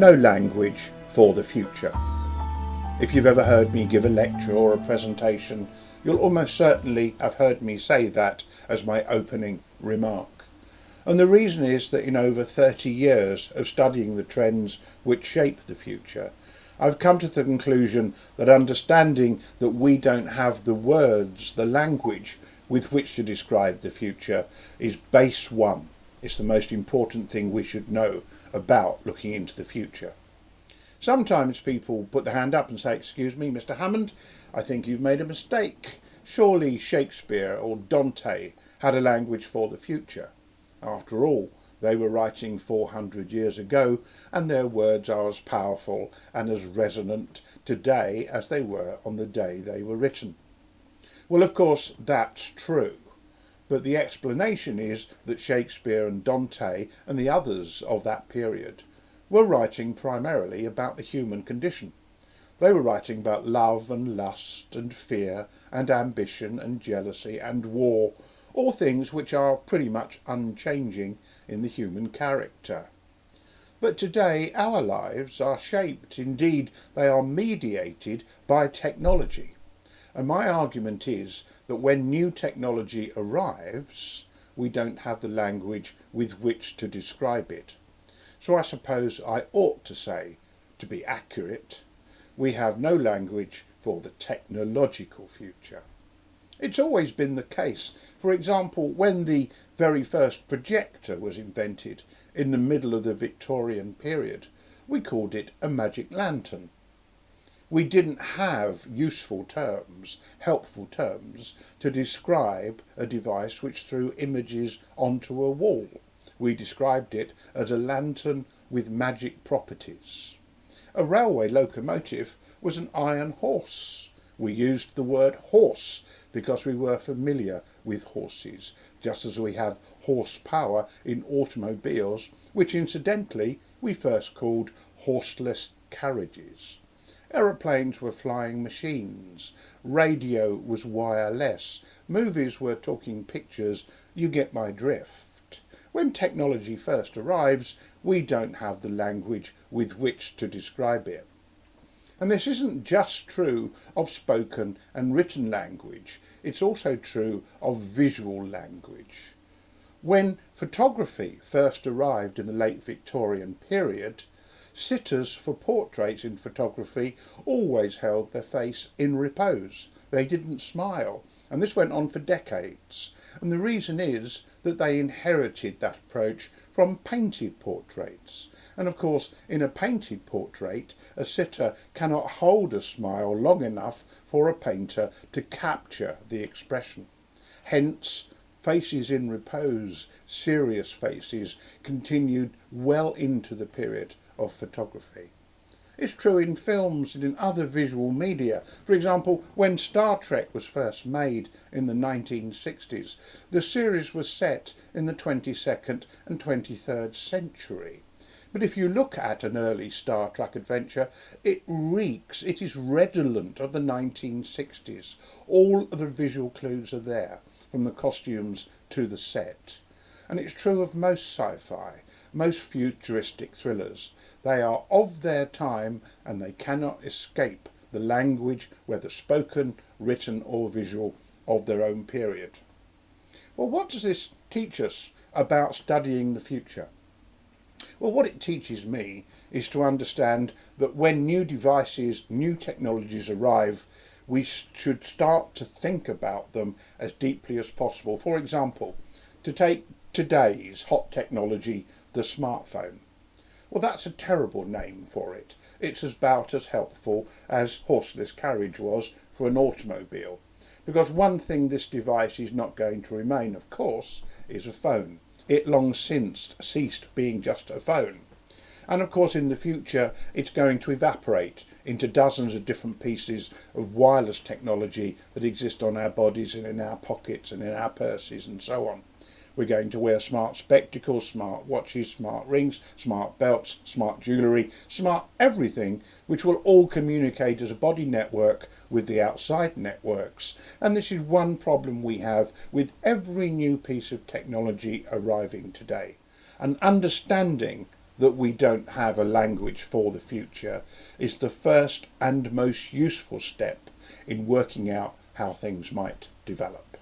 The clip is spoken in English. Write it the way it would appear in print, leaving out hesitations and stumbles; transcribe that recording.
no language for the future. If you've ever heard me give a lecture or a presentation, you'll almost certainly have heard me say that as my opening remark. And the reason is that in over 30 years of studying the trends which shape the future, I've come to the conclusion that understanding that we don't have the words, the language with which to describe the future is base one. It's the most important thing we should know about looking into the future. Sometimes people put their hand up and say, "Excuse me, Mr. Hammond, I think you've made a mistake. Surely Shakespeare or Dante had a language for the future. After all, they were writing 400 years ago, and their words are as powerful and as resonant today as they were on the day they were written." Well, of course, that's true. But the explanation is that Shakespeare and Dante and the others of that period were writing primarily about the human condition. They were writing about love and lust and fear and ambition and jealousy and war, all things which are pretty much unchanging in the human character. But today our lives are shaped, indeed they are mediated by technology. And my argument is that when new technology arrives, we don't have the language with which to describe it. So I suppose I ought to say, to be accurate, we have no language for the technological future. It's always been the case. For example, when the very first projector was invented in the middle of the Victorian period, we called it a magic lantern. We didn't have useful terms, helpful terms, to describe a device which threw images onto a wall. We described it as a lantern with magic properties. A railway locomotive was an iron horse. We used the word horse because we were familiar with horses, just as we have horsepower in automobiles, which incidentally we first called horseless carriages. Aeroplanes were flying machines, radio was wireless, movies were talking pictures, you get my drift. When technology first arrives, we don't have the language with which to describe it. And this isn't just true of spoken and written language, it's also true of visual language. When photography first arrived in the late Victorian period, sitters for portraits in photography always held their face in repose. They didn't smile, and this went on for decades. And the reason is that they inherited that approach from painted portraits. And of course, in a painted portrait, a sitter cannot hold a smile long enough for a painter to capture the expression. Hence, faces in repose, serious faces, continued well into the period of photography. It's true in films and in other visual media. For example, when Star Trek was first made in the 1960s, the series was set in the 22nd and 23rd century. But if you look at an early Star Trek adventure, it is redolent of the 1960s. All of the visual clues are there, from the costumes to the set. And it's true of most sci-fi, most futuristic thrillers. They are of their time and they cannot escape the language, whether spoken, written or visual, of their own period. Well, what does this teach us about studying the future? Well, what it teaches me is to understand that when new devices, new technologies arrive, we should start to think about them as deeply as possible. For example, to take today's hot technology, the smartphone. Well, that's a terrible name for it. It's about as helpful as horseless carriage was for an automobile. Because one thing this device is not going to remain, of course, is a phone. It long since ceased being just a phone. And of course in the future it's going to evaporate into dozens of different pieces of wireless technology that exist on our bodies and in our pockets and in our purses and so on. We're going to wear smart spectacles, smart watches, smart rings, smart belts, smart jewellery, smart everything, which will all communicate as a body network with the outside networks. And this is one problem we have with every new piece of technology arriving today. An understanding that we don't have a language for the future is the first and most useful step in working out how things might develop.